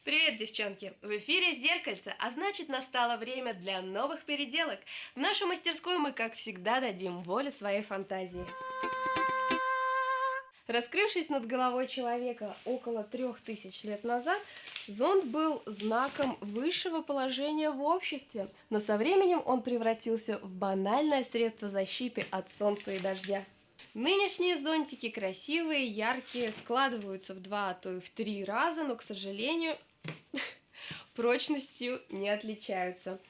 Привет, девчонки! В эфире «Зеркальце», а значит, настало время для новых переделок. В нашу мастерскую мы, как всегда, дадим волю своей фантазии. Раскрывшись над головой человека около 3000 лет назад, зонт был знаком высшего положения в обществе, но со временем он превратился в банальное средство защиты от солнца и дождя. Нынешние зонтики красивые, яркие, складываются в 2, а то и в 3 раза, но, к сожалению, прочностью не отличаются.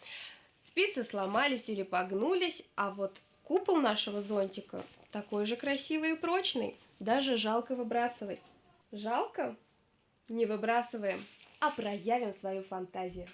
Спицы сломались или погнулись, а вот купол нашего зонтика такой же красивый и прочный. Даже жалко выбрасывать. Жалко? Не выбрасываем, а проявим свою фантазию.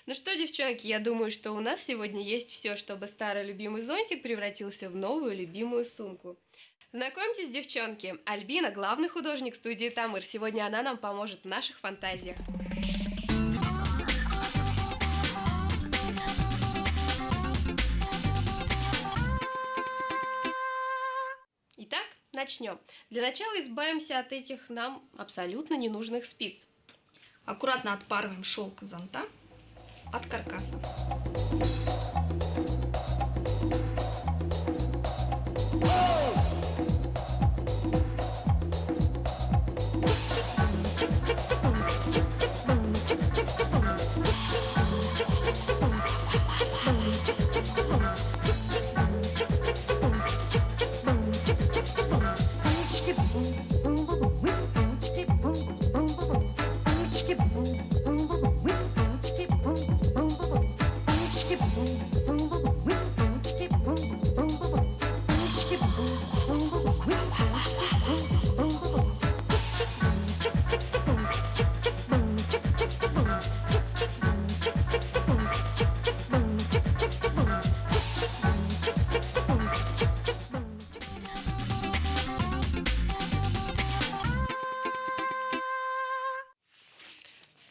Ну что, девчонки, я думаю, что у нас сегодня есть все, чтобы старый любимый зонтик превратился в новую любимую сумку. Знакомьтесь, девчонки, Альбина, главный художник студии Тамыр. Сегодня она нам поможет в наших фантазиях. Итак, начнем. Для начала избавимся от этих нам абсолютно ненужных спиц. Аккуратно отпарываем шелк зонта от каркаса.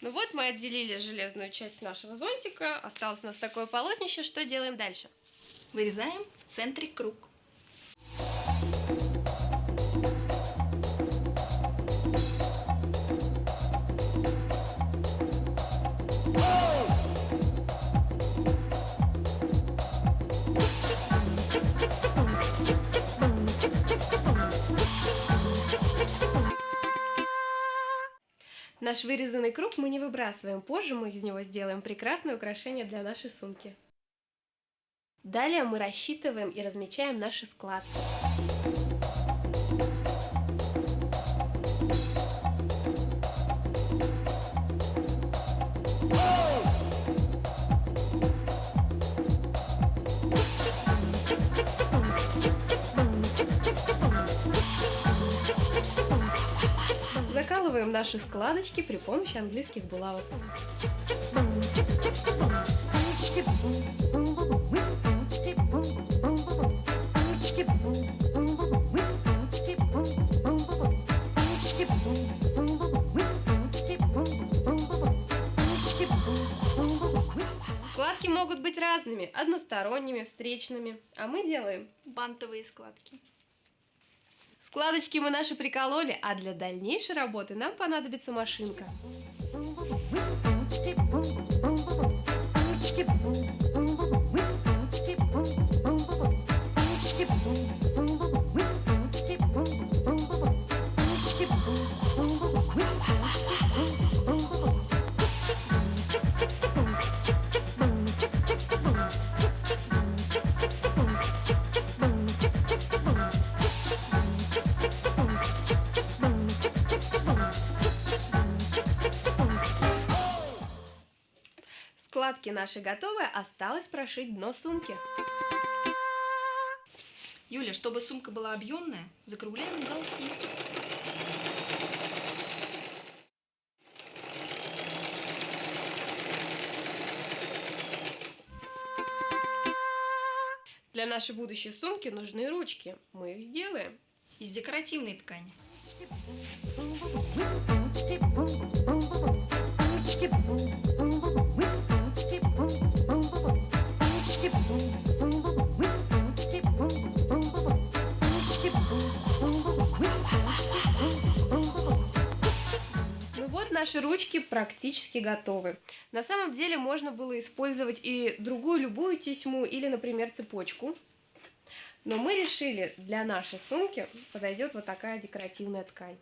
Ну вот, мы отделили железную часть нашего зонтика. Осталось у нас такое полотнище. Что делаем дальше? Вырезаем в центре круг. Наш вырезанный круг мы не выбрасываем. Позже мы из него сделаем прекрасное украшение для нашей сумки. Далее мы рассчитываем и размечаем наши складки. Закалываем наши складочки при помощи английских булавок. Складки могут быть разными, односторонними, встречными, а мы делаем Бантовые складки. складочки мы наши прикололи, а для дальнейшей работы нам понадобится машинка. Складки наши готовы, осталось прошить дно сумки. Юля, чтобы сумка была объемная, закругляем уголки. Для нашей будущей сумки нужны ручки. Мы их сделаем. Из декоративной ткани. Ну вот наши ручки практически готовы. На самом деле можно было использовать и другую любую тесьму или, например, цепочку. Но мы решили, для нашей сумки подойдет вот такая декоративная ткань.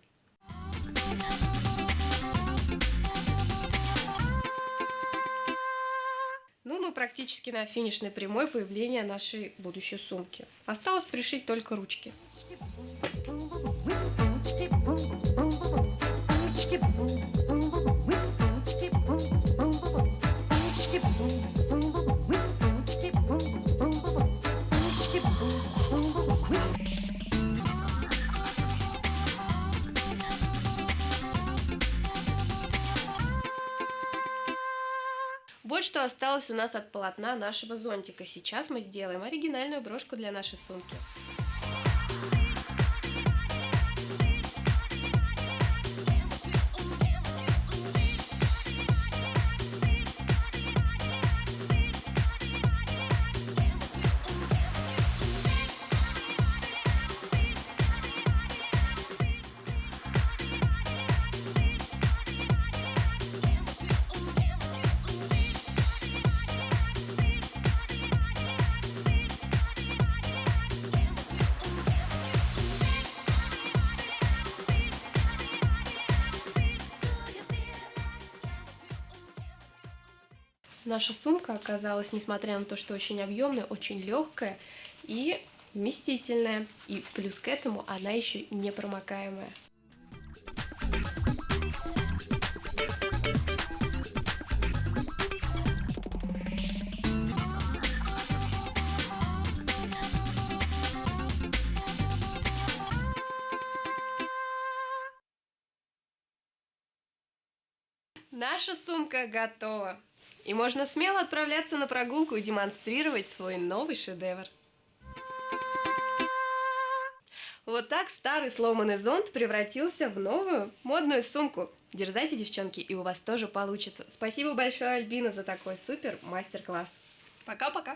Ну, мы практически на финишной прямой появления нашей будущей сумки. Осталось пришить только ручки. Вот что осталось у нас от полотна нашего зонтика. Сейчас мы сделаем оригинальную брошку для нашей сумки. Наша сумка оказалась, несмотря на то, что очень объемная, очень легкая и вместительная. И плюс к этому она еще непромокаемая. Наша сумка готова. И можно смело отправляться на прогулку и демонстрировать свой новый шедевр. Вот так старый сломанный зонт превратился в новую модную сумку. Дерзайте, девчонки, и у вас тоже получится. Спасибо большое, Альбина, за такой супер мастер-класс. Пока-пока.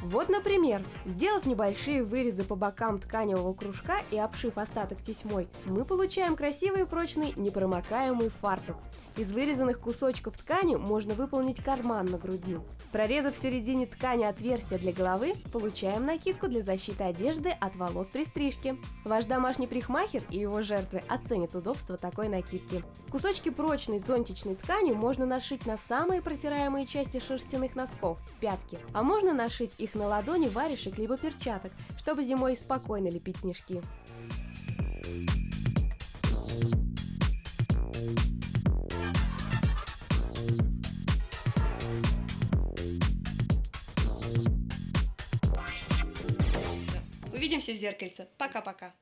Вот, например, сделав небольшие вырезы по бокам тканевого кружка и обшив остаток тесьмой, мы получаем красивый и прочный непромокаемый фартук. Из вырезанных кусочков ткани можно выполнить карман на груди. Прорезав в середине ткани отверстие для головы, получаем накидку для защиты одежды от волос при стрижке. Ваш домашний парикмахер и его жертвы оценят удобство такой накидки. Кусочки прочной зонтичной ткани можно нашить на самые протираемые части шерстяных носков – пятки. А можно нашить их на ладони варежек либо перчаток, чтобы зимой спокойно лепить снежки. Увидимся в зеркальце. Пока-пока.